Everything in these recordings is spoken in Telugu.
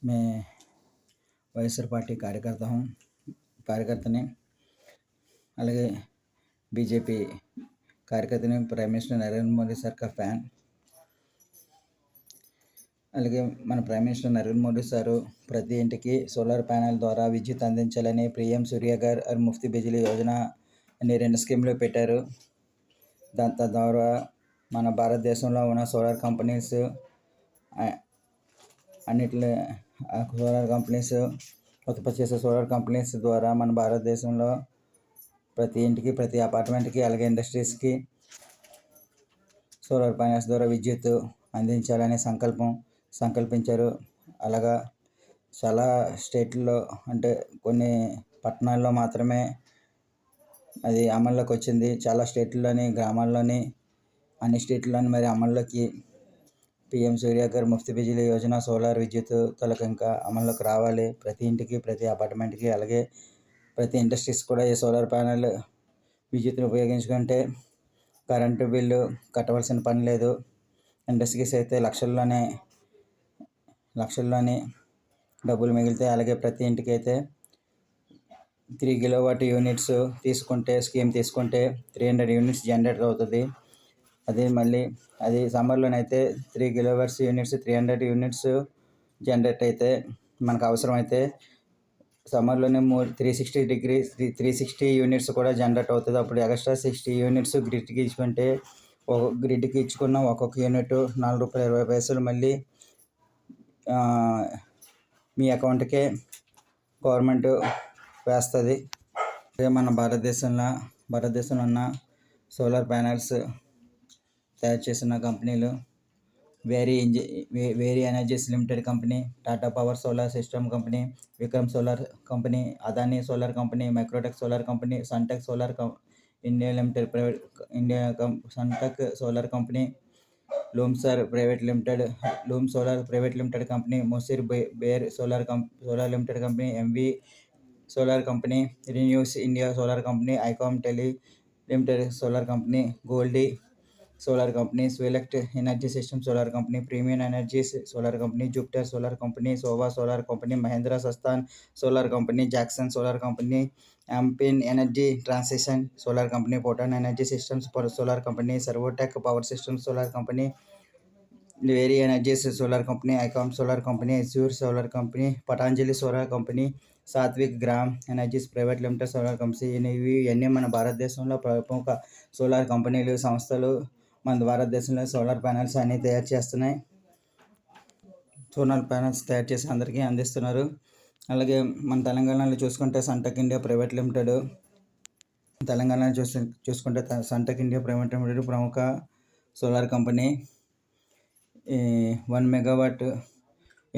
मैं వైఎస్ఆర్ పార్టీ కార్యకర్తని, అలాగే బీజేపీ కార్యకర్తని, prime minister Narendra Modi sir కా ఫ్యాన్. అలాగే మన prime minister Narendra Modi sir ప్రతి ఇంటికి సోలార్ ప్యానెల్ ద్వారా విద్యుత్ అందించాలని పీఎం సూర్యఘర్ और ముఫ్తీ బిజిలీ యోజన అనే 2 స్కీములు పెట్టారు. దాని ద్వారా మన భారతదేశంలో ఉన్న సోలార్ కంపెనీస్ అన్నిట్లో ఉత్పత్తి చేసే సోలార్ కంపెనీస్ ద్వారా మన భారతదేశంలో ప్రతి ఇంటికి, ప్రతి అపార్ట్మెంట్కి, అలాగే ఇండస్ట్రీస్కి సోలార్ ప్యానెల్స్ ద్వారా విద్యుత్ అందించాలని సంకల్పించారు. అలాగా చాలా స్టేట్లలో, అంటే కొన్ని పట్టణాల్లో మాత్రమే అది అమల్లోకి వచ్చింది. చాలా స్టేట్లలోని, గ్రామాల్లోని, అన్ని స్టేట్లలోని మరి అమల్లోకి పీఎం సూర్యఘర్ ముఫ్తీ బిజిలీ యోజన సోలార్ విద్యుత్ తలకు ఇంకా అమల్లోకి రావాలి. ప్రతి ఇంటికి, ప్రతి అపార్ట్మెంట్కి, అలాగే ప్రతి ఇండస్ట్రీస్ కూడా ఈ సోలార్ ప్యానెల్ విద్యుత్తును ఉపయోగించుకుంటే కరెంటు బిల్లు కట్టవలసిన పని లేదు. ఇండస్ట్రీస్ అయితే లక్షల్లోనే డబ్బులు మిగులుతాయి. అలాగే ప్రతి ఇంటికి అయితే 3 కిలోవాట్ యూనిట్స్ స్కీమ్ తీసుకుంటే 300 యూనిట్స్ జనరేట్ అవుతుంది. అది సమ్మర్లోనైతే 3 కిలోవాట్స్ యూనిట్స్ 300 యూనిట్స్ జనరేట్ అయితే మనకు అవసరమైతే సమ్మర్లోనే 360 యూనిట్స్ కూడా జనరేట్ అవుతుంది. అప్పుడు ఎక్స్ట్రా 60 యూనిట్స్ గ్రిడ్కి ఇచ్చుకుంటే గ్రిడ్కి ఇచ్చుకున్న ఒక్కొక్క యూనిట్ ₹4.20 మళ్ళీ మీ అకౌంట్కే గవర్నమెంట్ వేస్తుంది. మన భారతదేశంలో ఉన్న సోలార్ ప్యానెల్స్ తయారు చేసిన కంపెనీలు Waaree energies limited company, Tata power solar system company, Vikram solar company, Adani solar company, Microtek solar company, Suntech solar India limited Suntech solar company, Loom solar private limited company, Moser Baer solar limited company, MV solar company, renews India solar company, Icomm tele limited solar company, Goldi solar company, Swelect energy system solar company, premium energies solar company, Jupiter solar company, Sova solar company, Mahindra సస్తాన్ solar company, Jackson solar company, Ampin energy transition solar company, Photon energy systems solar company, Servotech power systems solar company, Waaree energies solar company, Icomm solar company, Azure solar company, Patanjali solar company, Saatvik gram energies private limited solar company. ఇవన్నీ మన భారతదేశంలో ప్రముఖ సోలార్ కంపెనీలు, సంస్థలు మన భారతదేశంలో సోలార్ ప్యానెల్స్ అన్నీ తయారు చేస్తున్నాయి. సోలార్ ప్యానెల్స్ తయారు చేసి అందరికీ అందిస్తున్నారు. అలాగే మన తెలంగాణలో చూసుకుంటే సన్టెక్ ఇండియా ప్రైవేట్ లిమిటెడ్, తెలంగాణలో చూసుకుంటే సన్టెక్ ఇండియా ప్రైవేట్ లిమిటెడ్ ప్రముఖ సోలార్ కంపెనీ. 1 మెగావాట్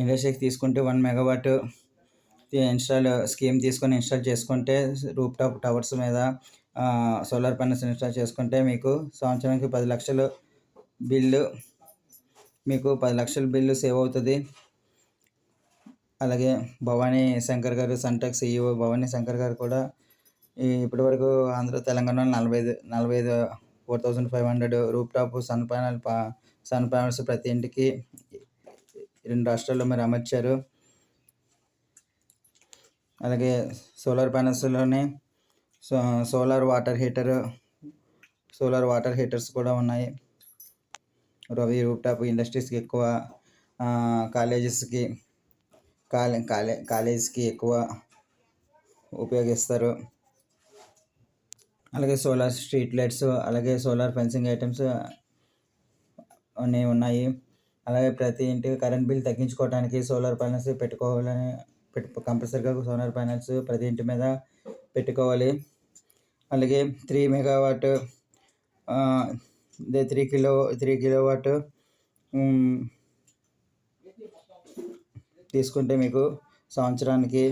ఇండస్ట్రీకి తీసుకుంటే 1 మెగావాట్ స్కీమ్ తీసుకొని ఇన్స్టాల్ చేసుకుంటే రూప్ టాప్ టవర్స్ మీద సోలార్ ప్యానెల్స్ ఇన్స్టాల్ చేసుకుంటే మీకు సంవత్సరానికి 10 లక్షలు బిల్లు సేవ్ అవుతుంది. అలాగే భవానీ శంకర్ గారు, సన్టెక్ CEO భవానీ శంకర్ గారు కూడా ఇప్పటివరకు తెలంగాణలో 4,500 రూప్ టాప్ సన్ ప్యానెల్స్ ప్రతి ఇంటికి 2 రాష్ట్రాల్లో మరి అమర్చారు. అలాగే సోలార్ ప్యానెల్స్లోనే సోలార్ వాటర్ హీటర్స్ కూడా ఉన్నాయి. రవి రూప్ టాప్ ఇండస్ట్రీస్కి ఎక్కువ, కాలేజెస్కి ఎక్కువ ఉపయోగిస్తారు. అలాగే సోలార్ స్ట్రీట్ లైట్స్, అలాగే సోలార్ ఫెన్సింగ్ ఐటమ్స్ అన్నీ ఉన్నాయి. అలాగే ప్రతి ఇంటికి కరెంట్ బిల్ తగ్గించుకోవడానికి సోలార్ ప్యానెల్స్ కంపల్సరీగా సోలార్ ప్యానెల్స్ ప్రతి ఇంటి మీద పెట్టుకోవాలి. అలాగే 3 మెగావాట్ 3 కిలోవాట్ తీసుకుంటే మీకు సంవత్సరానికి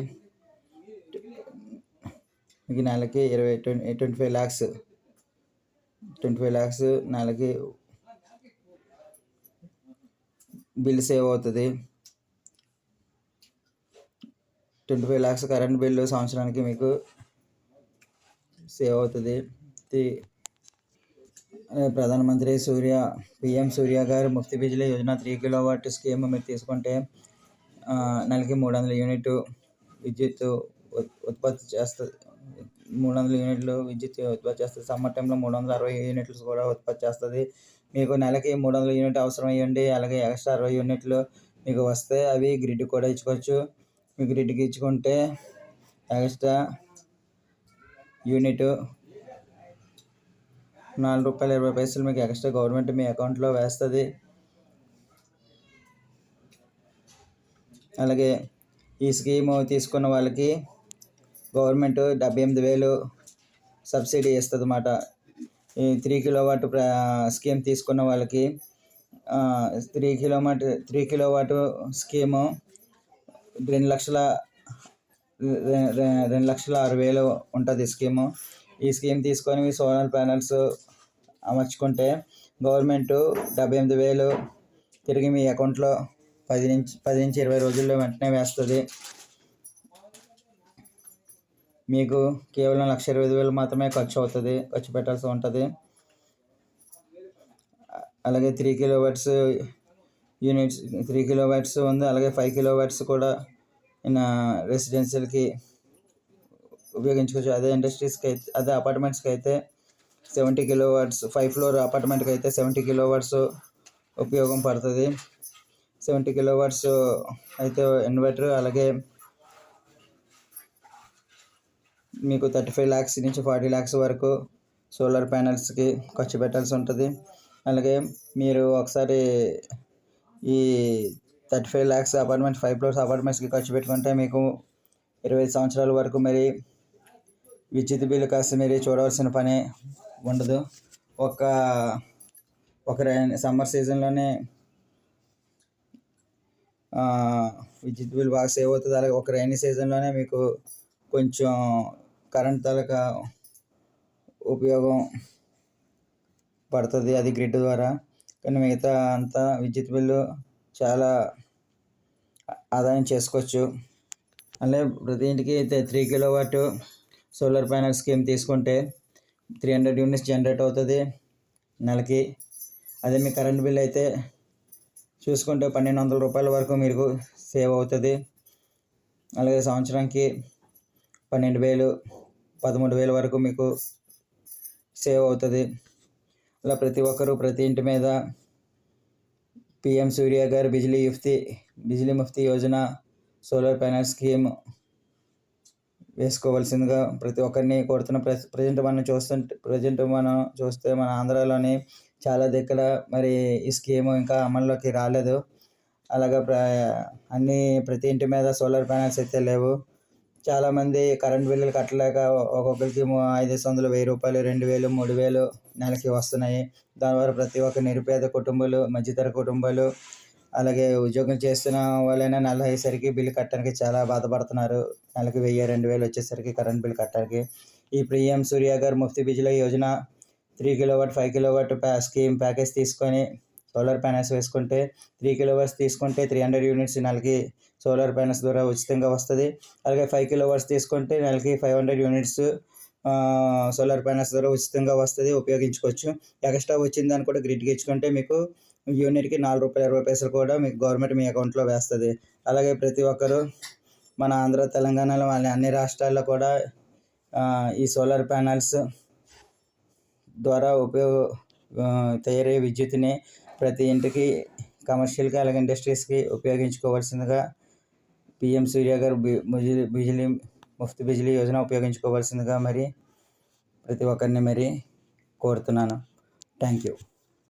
నెలకి 25 lakhs నెలకి బిల్ సేవ్ అవుతుంది. 25 lakhs కరెంట్ బిల్లు సంవత్సరానికి మీకు సేవ్ అవుతుంది. Pradhan Mantri PM Surya Ghar Muft Bijli Yojana 3 kilowatt scheme మీరు తీసుకుంటే నెలకి 300 యూనిట్ విద్యుత్ ఉత్పత్తి చేస్తుంది. 300 యూనిట్లు విద్యుత్ ఉత్పత్తి చేస్తుంది. సమ్మర్ టైంలో 360 యూనిట్లు కూడా ఉత్పత్తి చేస్తుంది. మీకు నెలకి 300 యూనిట్ అవసరం అయ్యండి. అలాగే ఎక్స్ట్రా 60 యూనిట్లు మీకు వస్తే అవి గ్రిడ్ కూడా ఇచ్చుకోవచ్చు. మీ గ్రిడ్కి ఇచ్చుకుంటే ఎక్స్ట్రా యూనిట్ ₹4.20 మీకు ఎక్స్ట్రా గవర్నమెంట్ మీ అకౌంట్లో వేస్తుంది. అలాగే ఈ స్కీము తీసుకున్న వాళ్ళకి గవర్నమెంట్ 78,000 సబ్సిడీ ఇస్తుంది అన్నమాట. ఈ 3 కిలోవాట్ స్కీమ్ తీసుకున్న వాళ్ళకి 3 కిలోవాట్ స్కీము 2,06,000 ఉంటుంది స్కీము. ఈ స్కీమ్ తీసుకొని మీ సోలార్ ప్యానల్స్ అమర్చుకుంటే గవర్నమెంట్ 78,000 తిరిగి మీ అకౌంట్లో 10 నుంచి 20 రోజుల్లో వెంటనే వేస్తుంది. మీకు కేవలం 1,20,000 మాత్రమే ఖర్చు పెట్టాల్సి ఉంటుంది. అలాగే 3 కిలోవాట్స్ యూనిట్స్ 3 కిలోవాట్స్ ఉంది. అలాగే 5 కిలోవాట్స్ కూడా రెసిడెన్షియల్కి ఉపయోగించుకోవచ్చు. అదే ఇండస్ట్రీస్కి అయితే, అదే అపార్ట్మెంట్స్కి అయితే 70 కిలోవాట్స్, 5 ఫ్లోర్ అపార్ట్మెంట్కి అయితే 70 కిలోవాట్స్ ఉపయోగం పడుతుంది. 70 కిలోవాట్స్ అయితే ఇన్వర్టర్. అలాగే మీకు 35 lakhs నుంచి 40 lakhs వరకు సోలార్ ప్యానల్స్కి ఖర్చు పెట్టాల్సి ఉంటుంది. అలాగే మీరు ఒకసారి ఈ 35 lakhs అపార్ట్మెంట్ 5 floors అపార్ట్మెంట్స్కి ఖర్చు పెట్టుకుంటే మీకు 25 సంవత్సరాల వరకు మరి విద్యుత్ బిల్లు కాస్త మీరు చూడవలసిన పని ఉండదు. ఒక సమ్మర్ సీజన్లోనే విద్యుత్ బిల్ బాగా సేవ్ అవుతుంది. అలాగే ఒక రైనీ సీజన్లోనే మీకు కొంచెం కరెంట్ తాలూకా ఉపయోగం పడుతుంది, అది గ్రిడ్ ద్వారా. కానీ మిగతా అంతా విద్యుత్ బిల్లు చాలా ఆదాయం చేసుకోవచ్చు. అలాగే ప్రతి ఇంటికి 3 కిలోవాట్ సోలార్ ప్యానల్ స్కీమ్ తీసుకుంటే 300 యూనిట్స్ జనరేట్ అవుతుంది నెలకి. అదే మీ కరెంట్ బిల్ అయితే చూసుకుంటే ₹1,200 వరకు మీకు సేవ్ అవుతుంది. అలాగే సంవత్సరానికి 12,000 13,000 వరకు మీకు సేవ్ అవుతుంది. అలా ప్రతి ఒక్కరూ ప్రతి ఇంటి మీద PM సూర్య గారు Bijli Mufti Yojana solar panel scheme వేసుకోవాల్సిందిగా ప్రతి ఒక్కరిని కోరుతున్న. ప్రజెంట్ మనం చూస్తే మన ఆంధ్రాలోని చాలా దగ్గర మరి ఈ స్కీము ఇంకా అమల్లోకి రాలేదు. అలాగా ప్రతి ఇంటి మీద సోలార్ ప్యానల్స్ అయితే లేవు. చాలామంది కరెంట్ బిల్లులు కట్టలేక ఒక్కొక్కరికి ₹500, ₹1,000, ₹2,000, ₹3,000 నెలకి వస్తున్నాయి. దానివల్ల ప్రతి ఒక్క నిరుపేద కుటుంబాలు, మధ్యతరగతి కుటుంబాలు, అలాగే ఉద్యోగం చేస్తున్న వాళ్ళైనా నెల అయ్యేసరికి బిల్లు కట్టడానికి చాలా బాధపడుతున్నారు. నెలకి 1,000, 2,000 వచ్చేసరికి కరెంట్ బిల్ కట్టడానికి. ఈ PM సూర్య గారు Muft Bijli Yojana 3 kilowatt 5 kilowatt scheme package తీసుకొని సోలార్ ప్యానల్స్ వేసుకుంటే 3 కిలోవాట్స్ తీసుకుంటే 300 యూనిట్స్ నెలకి సోలార్ ప్యానల్స్ ద్వారా ఉచితంగా వస్తుంది. అలాగే 5 కిలోవాట్స్ తీసుకుంటే నెలకి 500 యూనిట్స్ సోలార్ ప్యానల్స్ ద్వారా ఉచితంగా వస్తుంది, ఉపయోగించుకోవచ్చు. ఎక్స్ట్రా వచ్చిందని కూడా గ్రిడ్కి ఇచ్చుకుంటే మీకు యూనిట్కి ₹4.20 కూడా మీకు గవర్నమెంట్ మీ అకౌంట్లో వేస్తుంది. అలాగే ప్రతి ఒక్కరూ మన ఆంధ్ర, తెలంగాణలో అన్ని రాష్ట్రాల్లో కూడా ఈ సోలార్ ప్యానల్స్ ద్వారా తయారయ్యే విద్యుత్తుని ప్రతి ఇంటికి, కమర్షియల్కి, అలాగే ఇండస్ట్రీస్కి ఉపయోగించుకోవాల్సిందిగా PM సూర్య గారు ముఫ్తీ బిజిలీ యోజన ఉపయోగించుకోవాల్సిందిగా మరి ప్రతి ఒక్కరిని మరి కోరుతున్నాను. Thank you.